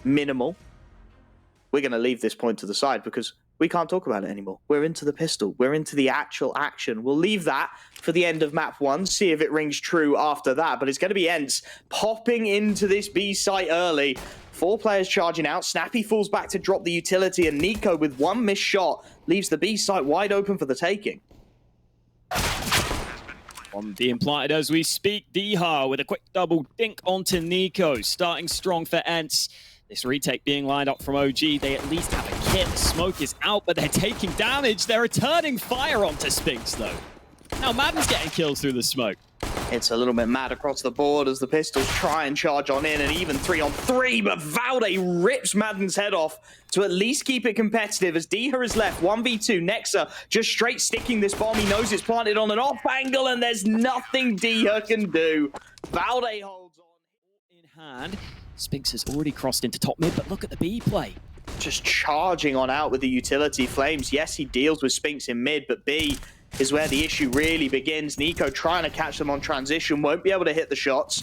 minimal. We're going to leave this point to the side because we can't talk about it anymore. We're into the pistol. We're into the actual action. We'll leave that for the end of map 1, see if it rings true after that. But it's going to be ENCE popping into this B site early. 4 players charging out. Snappy falls back to drop the utility, and Nico, with 1 missed shot, leaves the B site wide open for the taking. On being planted as we speak, Diha with a quick double dink onto Nico. Starting strong for ENCE. This retake being lined up from OG, they at least have a kit. Smoke is out, but they're taking damage. They're returning fire onto Spinks, though. Now Madden's getting kills through the smoke. It's a little bit mad across the board as the pistols try and charge on in, and even 3-on-3, but Valde rips Madden's head off to at least keep it competitive as Diha is left 1v2. Nexa just straight sticking this bomb. He knows it's planted on an off angle, and there's nothing Diha can do. Valde holds on In hand. Spinks has already crossed into top mid, but look at the B play. Just charging on out with the utility. Flames, yes, he deals with Spinks in mid, but B is where the issue really begins. Nico trying to catch them on transition, won't be able to hit the shots.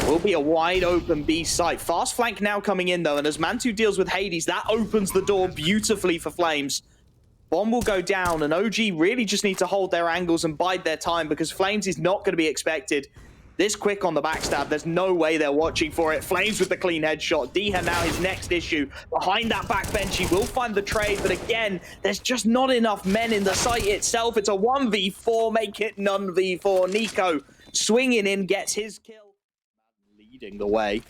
Will be a wide open B site. Fast flank now coming in though, and as Mantu deals with Hades, that opens the door beautifully for Flames. Bomb will go down, and OG really just need to hold their angles and bide their time because Flames is not going to be expected this quick on the backstab. There's no way they're watching for it. Flames with the clean headshot. Diha now his next issue. Behind that backbench, he will find the trade, but again, there's just not enough men in the site itself. It's a 1v4, make it none v4. Nico swinging in, gets his kill. Leading the way.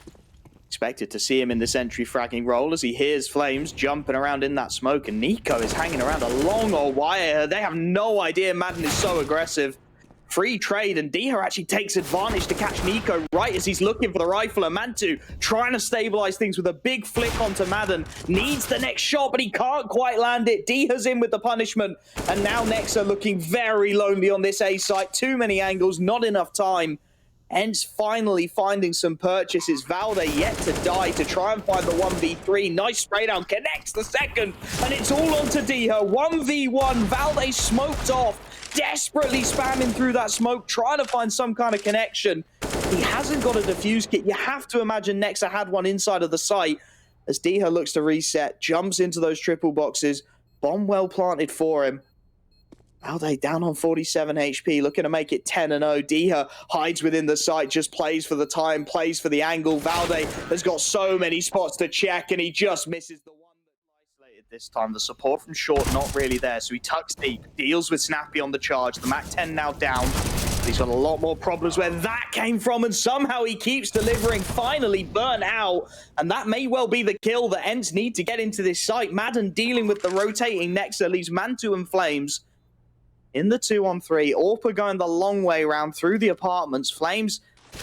Expected to see him in this entry fragging role as he hears Flames jumping around in that smoke, and Nico is hanging around a long old wire. They have no idea Madden is so aggressive. Free trade, and Diha actually takes advantage to catch Nico right as he's looking for the rifle. And Mantu trying to stabilize things with a big flick onto Madden. Needs the next shot, but he can't quite land it. Diha's in with the punishment. And now Nexa looking very lonely on this A site. Too many angles, not enough time. ENCE finally finding some purchases. Valde yet to die to try and find the 1v3. Nice spray down, connects the second, and it's all onto Diha. 1v1, Valde smoked off, desperately spamming through that smoke, trying to find some kind of connection. He hasn't got a defuse kit. You have to imagine Nexa had one inside of the site. As Diha looks to reset, jumps into those triple boxes. Bomb well planted for him. Valde down on 47 HP, looking to make it 10-0. Diha hides within the site, just plays for the time, plays for the angle. Valde has got so many spots to check, and he just misses the one that's isolated this time. The support from short not really there, so he tucks deep, deals with Snappy on the charge. The MAC-10 now down. He's got a lot more problems where that came from, and somehow he keeps delivering. Finally burnt out, and that may well be the kill that ENCE need to get into this site. Madden dealing with the rotating Nexa, leaves Mantu and Flames in the 2-on-3. Orpa going the long way around through the apartments. Flames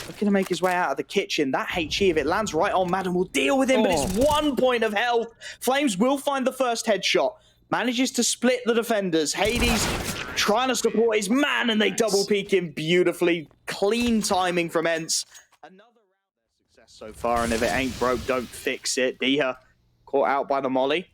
looking to make his way out of the kitchen. That HE, if it lands right on Madden, will deal with him, but it's 1 point of health. Flames will find the first headshot. Manages to split the defenders. Hades trying to support his man, and they double peek him beautifully. Clean timing from ENCE. Another round of success so far, and if it ain't broke, don't fix it. Diha caught out by the molly.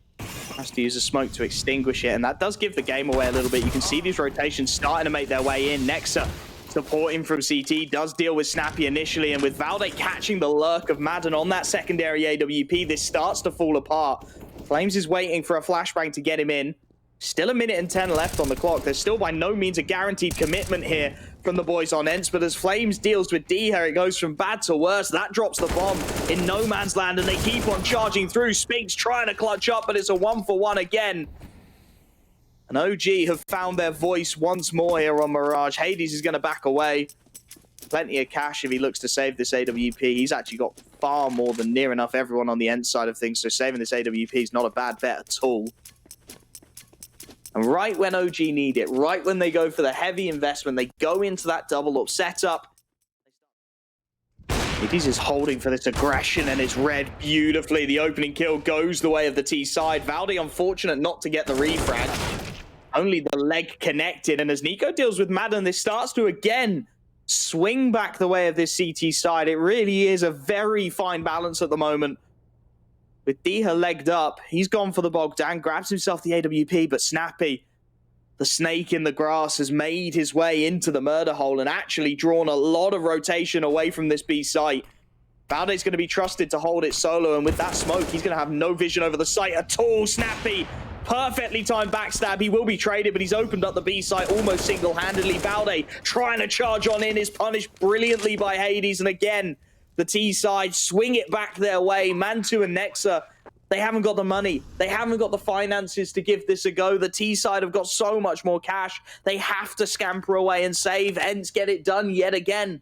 Has to use a smoke to extinguish it, and that does give the game away a little bit. You can see these rotations starting to make their way in. Nexa supporting from CT, does deal with Snappy initially, and with Valde catching the lurk of Madden on that secondary AWP, this starts to fall apart. Flames is waiting for a flashbang to get him in. Still 1 minute and 10 left on the clock. There's still by no means a guaranteed commitment here from the boys on ENCE, but as Flames deals with Diha, it goes from bad to worse. That drops the bomb in no man's land, and they keep on charging through. Spinks trying to clutch up, but it's a 1-for-1 again. And OG have found their voice once more here on Mirage. Hades is going to back away. Plenty of cash if he looks to save this AWP. He's actually got far more than near enough everyone on the ENCE side of things, so saving this AWP is not a bad bet at all. And right when OG need it, right when they go for the heavy investment, they go into that double-up setup. Hades is holding for this aggression, and it's read beautifully. The opening kill goes the way of the T side. Valde unfortunate not to get the refrag. Only the leg connected, and as Nico deals with Madden, this starts to again swing back the way of this CT side. It really is a very fine balance at the moment. With Diha legged up, he's gone for the Bogdan, grabs himself the AWP, but Snappy, the snake in the grass, has made his way into the murder hole and actually drawn a lot of rotation away from this B site. Valde's going to be trusted to hold it solo, and with that smoke, he's going to have no vision over the site at all. Snappy, perfectly timed backstab. He will be traded, but he's opened up the B site almost single-handedly. Valde trying to charge on in is punished brilliantly by Hades, and again, the T side swing it back their way. Mantu and Nexa, they haven't got the money. They haven't got the finances to give this a go. The T side have got so much more cash. They have to scamper away and save. ENCE get it done yet again.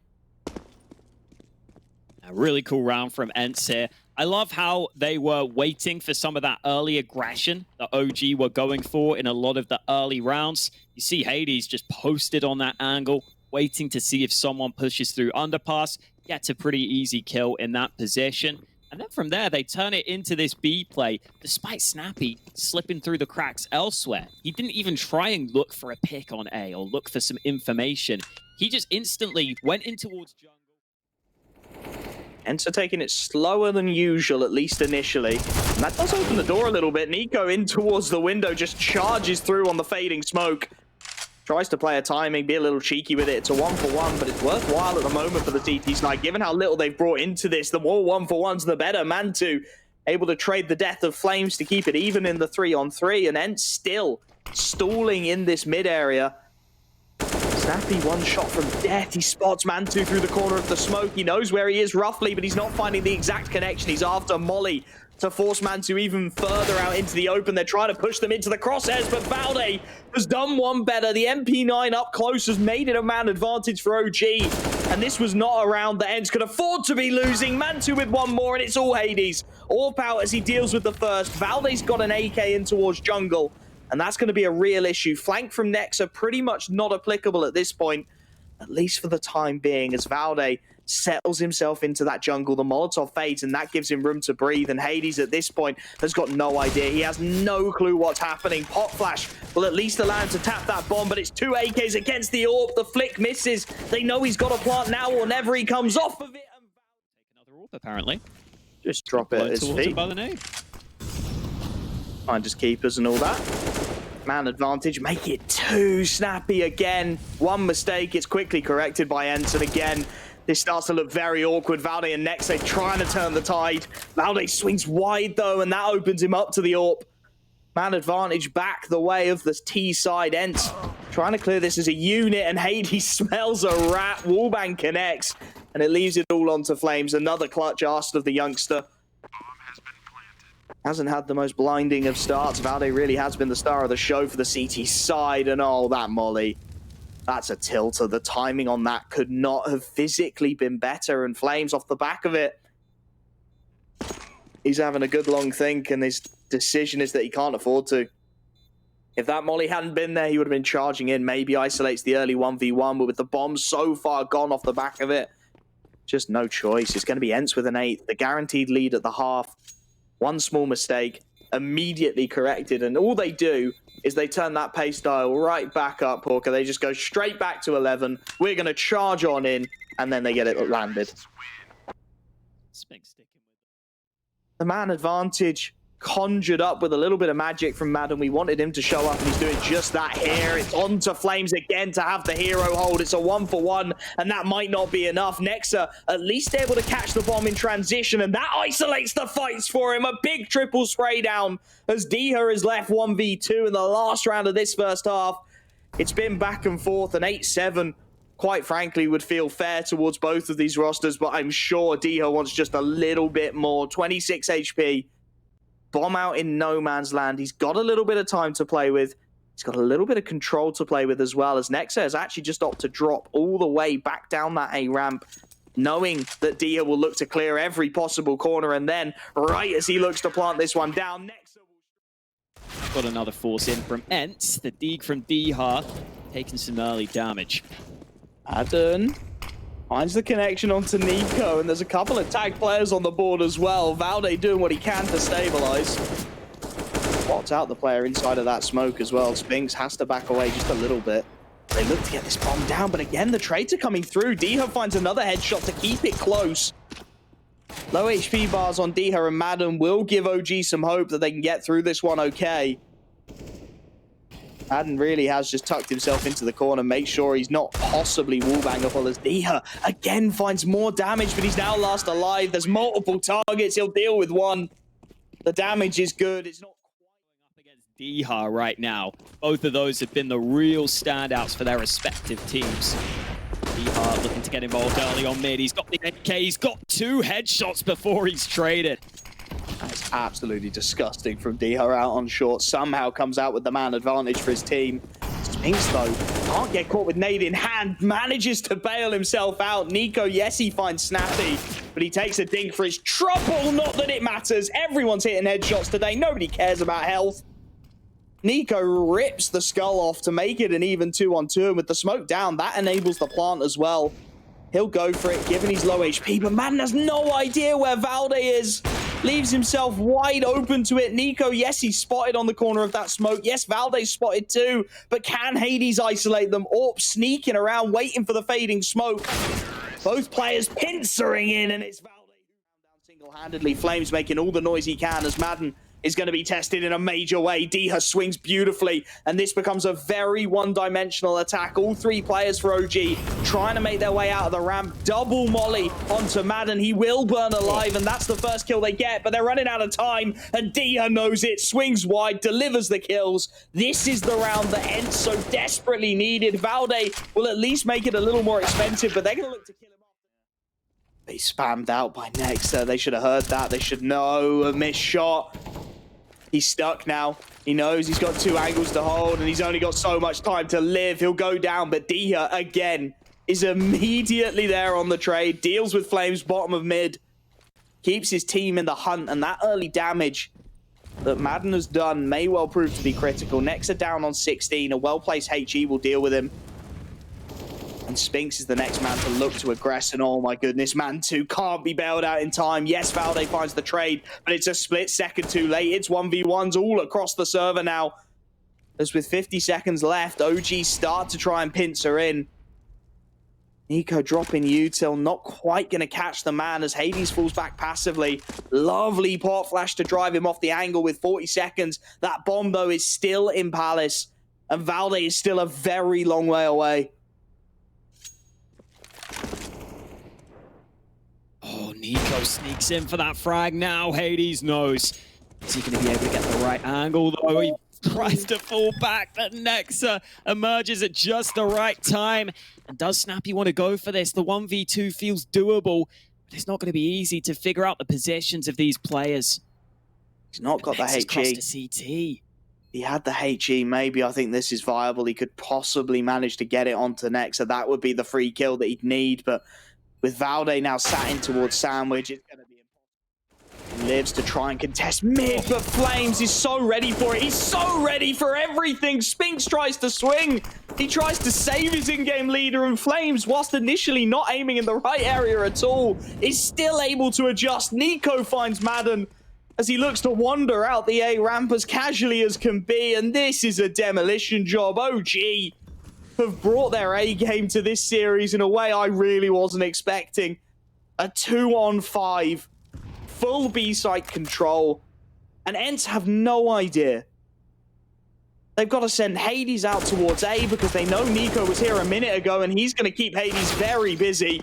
A really cool round from ENCE here. I love how they were waiting for some of that early aggression that OG were going for in a lot of the early rounds. You see Hades just posted on that angle, waiting to see if someone pushes through underpass, gets a pretty easy kill in that position. And then from there, they turn it into this B play, despite Snappy slipping through the cracks elsewhere. He didn't even try and look for a pick on A or look for some information. He just instantly went in towards jungle. ENCE taking it slower than usual, at least initially. And that does open the door a little bit. Nico in towards the window, just charges through on the fading smoke. Tries to play a timing, be a little cheeky with it. It's a 1-for-1, but it's worthwhile at the moment for the TT side. Given how little they've brought into this, the more 1-for-1s, the better. Mantu able to trade the death of Flames to keep it even in the 3-on-3. And ENCE still stalling in this mid area. Snappy, one shot from death. He spots Mantu through the corner of the smoke. He knows where he is roughly, but he's not finding the exact connection. He's after Molly to force Mantu even further out into the open. They're trying to push them into the crosshairs, but Valde has done one better. The MP9 up close has made it a man advantage for OG, and this was not a round that ENCE could afford to be losing. Mantu with one more, and it's all Hades. All power as he deals with the first. Valde's got an AK in towards jungle, and that's going to be a real issue. Flank from Nexa pretty much not applicable at this point, at least for the time being, as Valde settles himself into that jungle. The Molotov fades, and that gives him room to breathe. And Hades at this point has got no idea. He has no clue what's happening. Pop Flash will at least allow him to tap that bomb, but it's two AKs against the AWP. The flick misses. They know he's got a plant now or never. He comes off of it. Take another AWP, apparently. Just drop it at his feet. Find his keepers and all that. Man advantage, make it too snappy again. One mistake, it's quickly corrected by ENCE, and again, this starts to look very awkward. Valde and Nexe trying to turn the tide. Valde swings wide though, and that opens him up to the AWP. Man advantage back the way of the T side. ENCE trying to clear this as a unit, and Hades smells a rat. Wallbang connects, and it leaves it all onto Flames. Another clutch asked of the youngster. Hasn't had the most blinding of starts. Valde really has been the star of the show for the CT side, and oh, that molly. That's a tilter. The timing on that could not have physically been better, and Flames off the back of it. He's having a good long think, and his decision is that he can't afford to. If that molly hadn't been there, he would have been charging in. Maybe isolates the early 1v1, but with the bomb so far gone off the back of it, just no choice. It's going to be ENCE with an 8. The guaranteed lead at the half. One small mistake, immediately corrected, and all they do is they turn that pace dial right back up, Hawker. They just go straight back to 11. We're going to charge on in, and then they get it landed. The man advantage conjured up with a little bit of magic from Madden. We wanted him to show up, and he's doing just that here. It's on to Flames again to have the hero hold. It's a 1-for-1, and that might not be enough. Nexa at least able to catch the bomb in transition, and that isolates the fights for him. A big triple spray down as Diha is left 1v2 in the last round of this first half. It's been back and forth, and 8-7, quite frankly, would feel fair towards both of these rosters, but I'm sure Diha wants just a little bit more. 26 HP. Bomb out in no man's land. He's got a little bit of time to play with. He's got a little bit of control to play with as well, as Nexa has actually just opted to drop all the way back down that A ramp, knowing that Dia will look to clear every possible corner, and then right as he looks to plant this one down, Nexa will... Got another force in from ENCE. The dig from Diha taking some early damage. Adden finds the connection onto Nico, and there's a couple of tag players on the board as well. Valde doing what he can to stabilize. Spots out the player inside of that smoke as well. Spinks has to back away just a little bit. They look to get this bomb down, but again, the trades are coming through. Diha finds another headshot to keep it close. Low HP bars on Diha, and Madden will give OG some hope that they can get through this one okay. Madden really has just tucked himself into the corner, make sure he's not possibly wallbangable as Diha again finds more damage, but he's now last alive. There's multiple targets. He'll deal with one. The damage is good. It's not up against Diha right now. Both of those have been the real standouts for their respective teams. Diha looking to get involved early on mid. He's got the AK. He's got 2 headshots before he's traded. That's absolutely disgusting from Diha out on short. Somehow comes out with the man advantage for his team. Spinks, though, can't get caught with nade in hand. Manages to bail himself out. Nico, yes, he finds Snappy, but he takes a dink for his trouble. Not that it matters. Everyone's hitting headshots today. Nobody cares about health. Nico rips the skull off to make it an even 2-on-2. And with the smoke down, that enables the plant as well. He'll go for it, given he's low HP, but Madden has no idea where Valde is. Leaves himself wide open to it. Nico, yes, he's spotted on the corner of that smoke. Yes, Valde's spotted too, but can Hades isolate them? Orp sneaking around, waiting for the fading smoke. Both players pincering in, and it's Valde down single-handedly. Flames making all the noise he can as Madden is going to be tested in a major way. Diha swings beautifully, and this becomes a very one-dimensional attack. All 3 players for OG trying to make their way out of the ramp. Double molly onto Madden. He will burn alive, and that's the first kill they get, but they're running out of time, and Diha knows it. Swings wide, delivers the kills. This is the round that ENCE so desperately needed. Valde will at least make it a little more expensive, but they're going to look to kill him off. They spammed out by Nexa. They should have heard that. They should know. A missed shot. He's stuck now. He knows he's got 2 angles to hold, and he's only got so much time to live. He'll go down, but Diha, again, is immediately there on the trade. Deals with Flames, bottom of mid. Keeps his team in the hunt, and that early damage that Madden has done may well prove to be critical. Nexa down on 16. A well-placed HE will deal with him. And Spinks is the next man to look to aggress, and oh my goodness, man 2 can't be bailed out in time. Yes, Valde finds the trade, but it's a split second too late. It's 1v1s all across the server now. As with 50 seconds left, OG start to try and pincer in. Nico dropping util, not quite going to catch the man as Hades falls back passively. Lovely port flash to drive him off the angle with 40 seconds. That bomb, though, is still in Palace, and Valde is still a very long way away. Oh, Nico sneaks in for that frag now. Hades knows. Is he going to be able to get the right angle, though? He tries to fall back, but Nexa emerges at just the right time. And does Snappy want to go for this? The 1v2 feels doable, but it's not going to be easy to figure out the positions of these players. He's not got the HE. Crossed to CT. He had the HE. Maybe I think this is viable. He could possibly manage to get it onto Nexa. That would be the free kill that he'd need, but with Valde now sat in towards Sandwich, it's going to be impossible. He lives to try and contest mid, but Flames is so ready for it. He's so ready for everything. Spinks tries to swing. He tries to save his in-game leader, and Flames, whilst initially not aiming in the right area at all, is still able to adjust. Nico finds Madden as he looks to wander out the A ramp as casually as can be, and this is a demolition job. OG have brought their A game to this series in a way I really wasn't expecting. A 2-on-5, full B site control, and ENCE have no idea. They've got to send Hades out towards A because they know Nico was here a minute ago, and he's going to keep Hades very busy.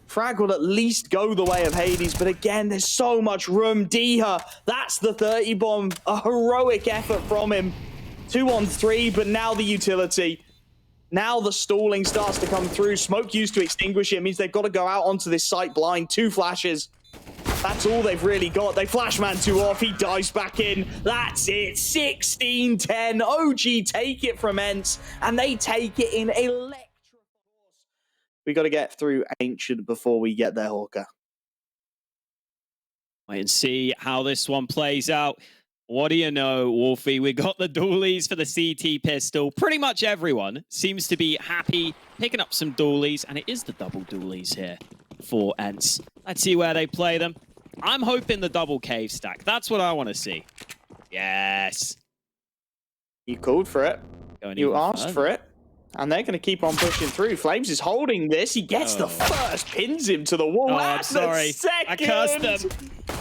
Frag will at least go the way of Hades, but again, there's so much room. Diha, that's the 30 bomb. A heroic effort from him. 2-on-3, but now the utility. Now the stalling starts to come through. Smoke used to extinguish it. It means they've got to go out onto this site blind. 2 flashes. That's all they've really got. They flash man 2 off. He dives back in. That's it. 16-10. OG take it from ENCE, and they take it in electric force. We got to get through Ancient before we get there, Hawker. Wait and see how this one plays out. What do you know, Wolfie? We got the dualies for the CT pistol. Pretty much everyone seems to be happy picking up some dualies, and it is the double dualies here for ENCE. Let's see where they play them. I'm hoping the double cave stack. That's what I want to see. Yes. You called for it. You asked for it. And they're going to keep on pushing through. Flames is holding this. He gets the first, pins him to the wall. Oh, I'm sorry. I cursed them.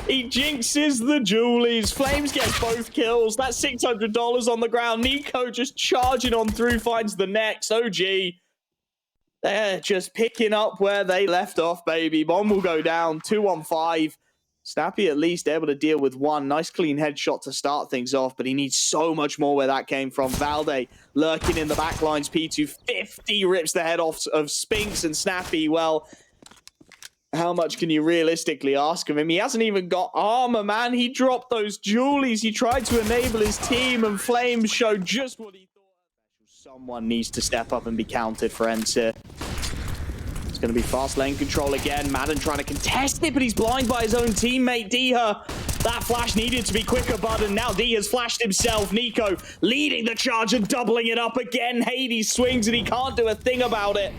He jinxes the Julies. Flames get both kills. That's $600 on the ground. Nico just charging on through, finds the next. OG, they're just picking up where they left off, baby. Bomb will go down. 2 on 5. Snappy at least able to deal with one. Nice clean headshot to start things off, but he needs so much more where that came from. Valde lurking in the backlines. P250 rips the head off of Spinks, and Snappy, well, how much can you realistically ask of him? He hasn't even got armor, man. He dropped those Julies. He tried to enable his team, and Flames showed just what he thought. Someone needs to step up and be counted for ENCE. It's going to be fast lane control again. Madden trying to contest it, but he's blind by his own teammate, Diha. That flash needed to be quicker, bud, and now Diha's flashed himself. Nico leading the charge and doubling it up again. Hades swings, and he can't do a thing about it.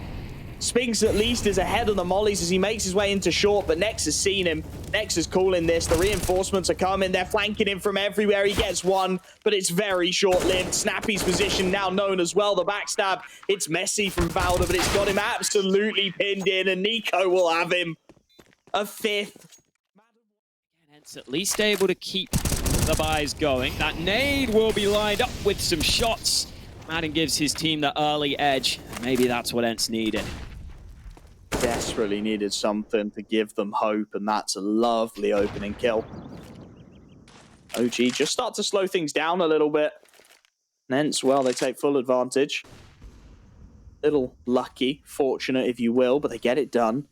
Spinks at least is ahead of the mollies as he makes his way into short, but Nex has seen him. Nex is calling this. The reinforcements are coming. They're flanking him from everywhere. He gets one, but it's very short-lived. Snappy's position now known as well. The backstab, it's messy from Valda, but it's got him absolutely pinned in, and Nico will have him. A 5th. ENCE at least able to keep the buys going. That nade will be lined up with some shots. Madden gives his team the early edge. Maybe that's what ENCE needed. Desperately needed something to give them hope, and that's a lovely opening kill. OG just start to slow things down a little bit. ENCE, well, they take full advantage. Little lucky, fortunate if you will, but they get it done.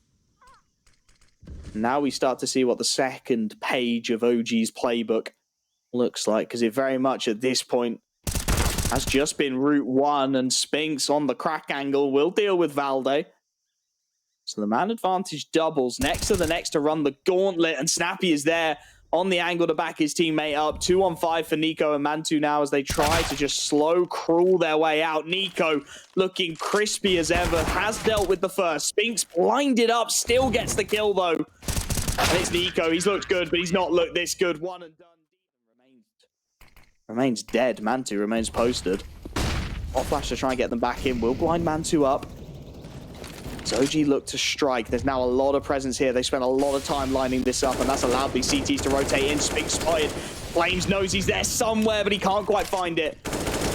Now we start to see what the second page of OG's playbook looks like, because it very much at this point has just been route 1, and Spinks on the crack angle will deal with Valde. So the man advantage doubles. Next to the next to run the gauntlet, and Snappy is there on the angle to back his teammate up. 2 on 5 for Nico and Mantu now as they try to just slow crawl their way out. Nico looking crispy as ever, has dealt with the first. Spinks blinded up, still gets the kill though. And it's Nico. He's looked good, but he's not looked this good. 1 and done. Remains dead. Mantu remains posted. Hot flash to try and get them back in. Will blind Mantu up. So OG look to strike. There's now a lot of presence here. They spent a lot of time lining this up, and that's allowed these CTs to rotate in. Spinks spotted. Flames knows he's there somewhere, but he can't quite find it.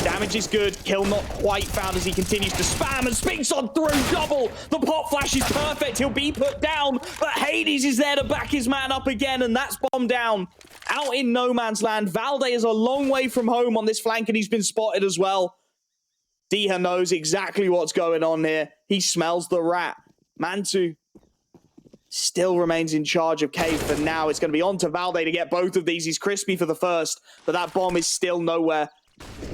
Damage is good. Kill not quite found as he continues to spam, and Spinks on through. Double. The pop flash is perfect. He'll be put down, but Hades is there to back his man up again, and that's bomb down. Out in no man's land. Valde is a long way from home on this flank, and he's been spotted as well. Diha knows exactly what's going on here. He smells the rat. Mantu still remains in charge of Cave for now. It's going to be on to Valde to get both of these. He's crispy for the first, but that bomb is still nowhere.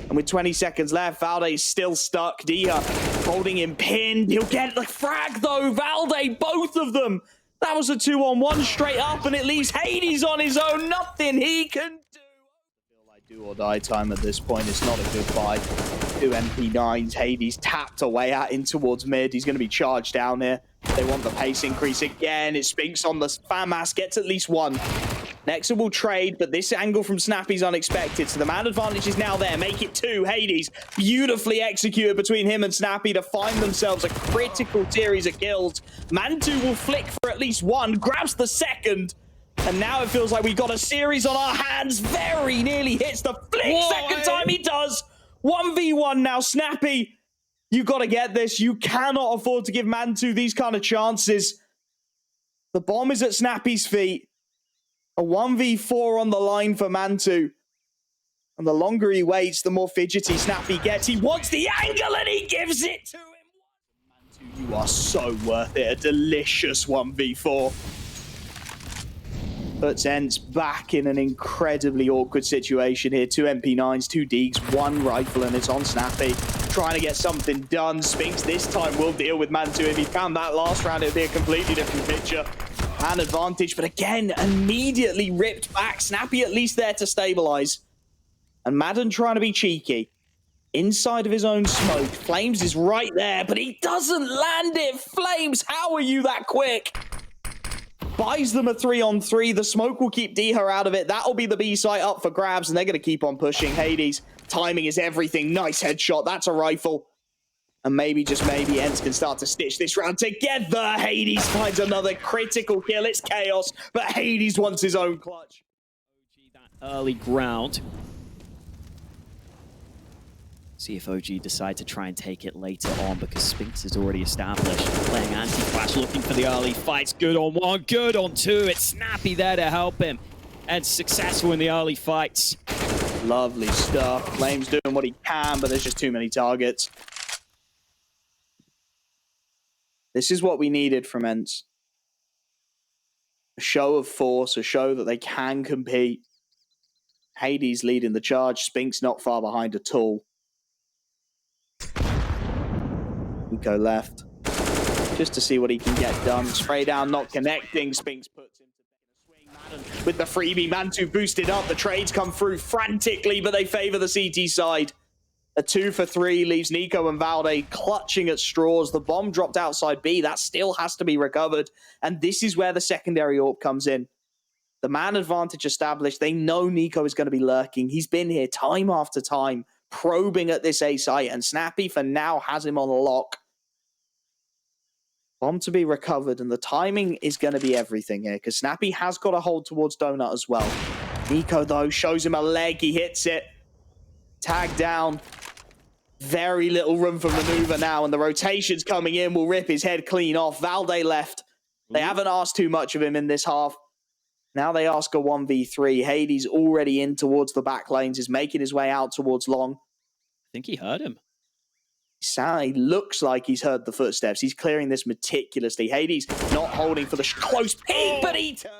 And with 20 seconds left, Valde is still stuck. Diha holding him pinned. He'll get the frag though. Valde, both of them. That was a 2-on-1 straight up, and it leaves Hades on his own. Nothing he can do. I feel like do or die time at this point. It's not a good fight. 2 MP9s. Hades tapped away at in towards mid. He's going to be charged down here. They want the pace increase again. It Spinks on the FAMAS. Gets at least 1. Nexa will trade, but this angle from Snappy's unexpected. So the man advantage is now there. Make it 2. Hades beautifully executed between him and Snappy to find themselves a critical series of kills. Mantu will flick for at least 1. Grabs the second. And now it feels like we've got a series on our hands. Very nearly hits the flick. Whoa, second time he does. 1v1 now. Snappy, you got to get this. You cannot afford to give Mantu these kind of chances. The bomb is at Snappy's feet. A 1v4 on the line for Mantu. And the longer he waits, the more fidgety Snappy gets. He wants the angle and he gives it to him. Mantu, you are so worth it. A delicious 1v4. Puts ENCE back in an incredibly awkward situation here. 2 MP9s, 2 Deegs, 1 rifle, and it's on Snappy. Trying to get something done. Spinks this time will deal with Mantu. If he found that last round, it would be a completely different picture. An advantage, but again, immediately ripped back. Snappy at least there to stabilize. And Madden trying to be cheeky. Inside of his own smoke. Flames is right there, but he doesn't land it. Flames, how are you that quick? Buys them a 3-on-3. The smoke will keep Diha out of it. That'll be the B site up for grabs, and they're going to keep on pushing. Hades, timing is everything. Nice headshot. That's a rifle. And maybe, just maybe, ENCE can start to stitch this round together. Hades finds another critical kill. It's chaos, but Hades wants his own clutch. That early ground. See if OG decide to try and take it later on, because Spinks is already established. Playing anti-flash, looking for the early fights. Good on one, good on two. It's Snappy there to help him. And successful in the early fights. Lovely stuff. Flame's doing what he can, but there's just too many targets. This is what we needed from ENCE. A show of force, a show that they can compete. Hades leading the charge. Spinks not far behind at all. Go left, just to see what he can get done. Spray down, not connecting. Spinks puts him to swing. Madden with the freebie. Mantu boosted up. The trades come through frantically, but they favor the CT side. A 2 for 3 leaves NiKo and Valde clutching at straws. The bomb dropped outside B. That still has to be recovered. And this is where the secondary AWP comes in. The man advantage established. They know NiKo is going to be lurking. He's been here time after time, probing at this A site. And Snappy, for now, has him on lock. Bomb to be recovered, and the timing is going to be everything here, because Snappy has got a hold towards Donut as well. NiKo, though, shows him a leg. He hits it. Tag down. Very little room for maneuver now, and the rotations coming in will rip his head clean off. Valde left. They haven't asked too much of him in this half. Now they ask a 1v3. Hades already in towards the back lanes, is making his way out towards long. I think he heard him. He looks like he's heard the footsteps. He's clearing this meticulously. Hades not holding for the close peek, but he turns.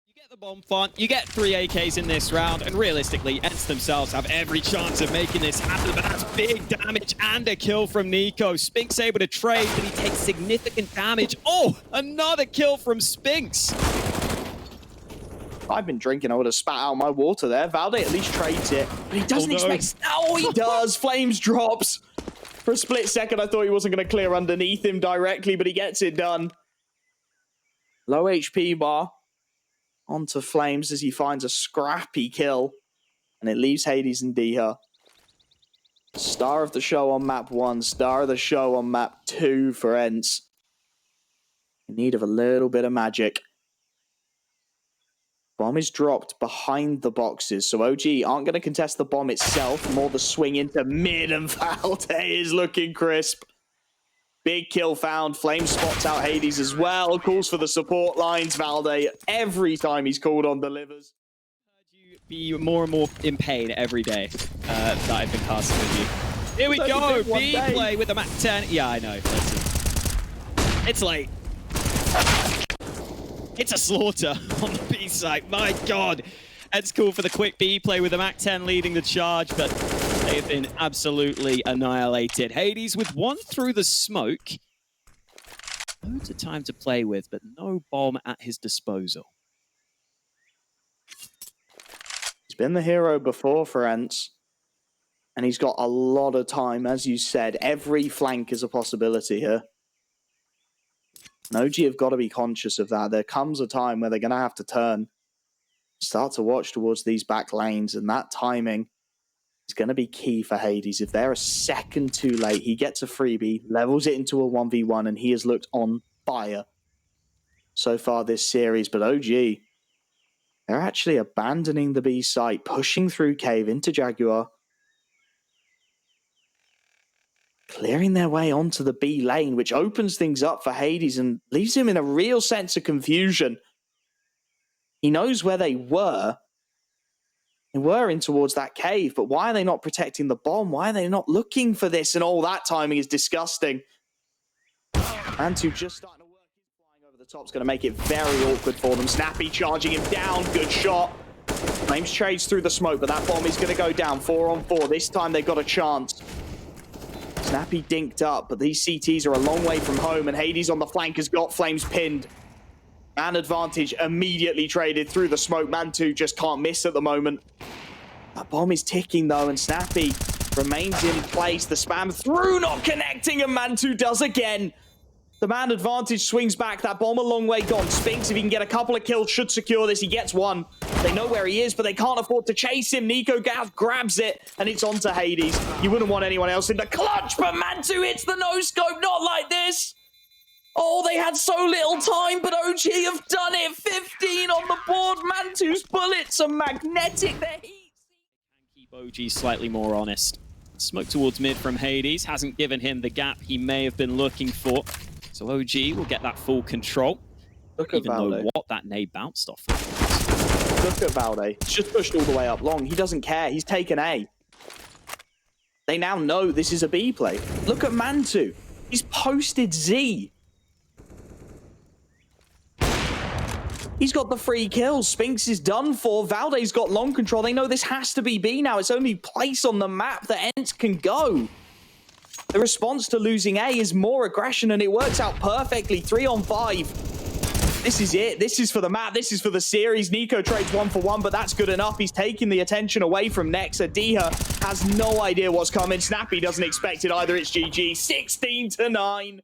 You get the bomb font, you get 3 AKs in this round, and realistically, ENCE themselves have every chance of making this happen, but that's big damage and a kill from NiKo. Spinks able to trade, but he takes significant damage. Oh, another kill from Spinks. If I've been drinking, I would have spat out my water there. Valde at least trades it, but he doesn't expect... Oh, he does! Flames drops! For a split second, I thought he wasn't going to clear underneath him directly, but he gets it done. Low HP bar. Onto Flames as he finds a scrappy kill. And it leaves Hades and Diha. Star of the show on map 1. Star of the show on map 2 for ENCE. In need of a little bit of magic. Bomb is dropped behind the boxes, so OG aren't going to contest the bomb itself, more the swing into mid, and Valde is looking crisp. Big kill found. Flame spots out Hades as well, calls for the support lines. Valde, every time he's called on, delivers. You be more and more in pain every day that I've been casting with you. Here we go, B play with the Mac 10. Yeah, I know. Listen. It's like... It's a slaughter on the B side. My God. It's cool for the quick B play with the Mac 10 leading the charge, but they've been absolutely annihilated. Hades with one through the smoke. Loads of time to play with, but no bomb at his disposal. He's been the hero before for ENCE, and he's got a lot of time. As you said, every flank is a possibility here. And OG have got to be conscious of that. There comes a time where they're going to have to turn, start to watch towards these back lanes, and that timing is going to be key for Hades. If they're a second too late, he gets a freebie, levels it into a 1v1, and he has looked on fire so far this series. But OG, they're actually abandoning the B site, pushing through cave into Jaguar, clearing their way onto the B lane, which opens things up for Hades and leaves him in a real sense of confusion. He knows where they were. They were in towards that cave, but why are they not protecting the bomb? Why are they not looking for this? And all that timing is disgusting. Mantu just starting to work. He's flying over the top. It's going to make it very awkward for them. Snappy charging him down. Good shot. Flames trades through the smoke, but that bomb is going to go down. 4 on 4. This time they've got a chance. Snappy dinked up, but these CTs are a long way from home, and Hades on the flank has got Flames pinned. Man advantage immediately traded through the smoke. Mantu just can't miss at the moment. That bomb is ticking, though, and Snappy remains in place. The spam through, not connecting, and Mantu does again. The man advantage swings back. That bomb a long way gone. Spinks, if he can get a couple of kills, should secure this. He gets one. They know where he is, but they can't afford to chase him. Nico grabs it, and it's onto Hades. You wouldn't want anyone else in the clutch, but Mantu hits the no-scope. Not like this. Oh, they had so little time, but OG have done it. 15 on the board. Mantu's bullets are magnetic. They're heat. Keep OG slightly more honest. Smoke towards mid from Hades hasn't given him the gap he may have been looking for. So OG will get that full control. Look at Valde. Even though what that nade bounced off. Look at Valde. He's just pushed all the way up long. He doesn't care. He's taken A. They now know this is a B play. Look at Mantu. He's posted Z. He's got the free kills. Spinks is done for. Valde's got long control. They know this has to be B now. It's only place on the map that ENCE can go. The response to losing A is more aggression, and it works out perfectly. 3 on 5. This is it. This is for the map. This is for the series. Nico trades 1 for 1, but that's good enough. He's taking the attention away from Nexa. Diha has no idea what's coming. Snappy doesn't expect it either. It's GG. 16-9.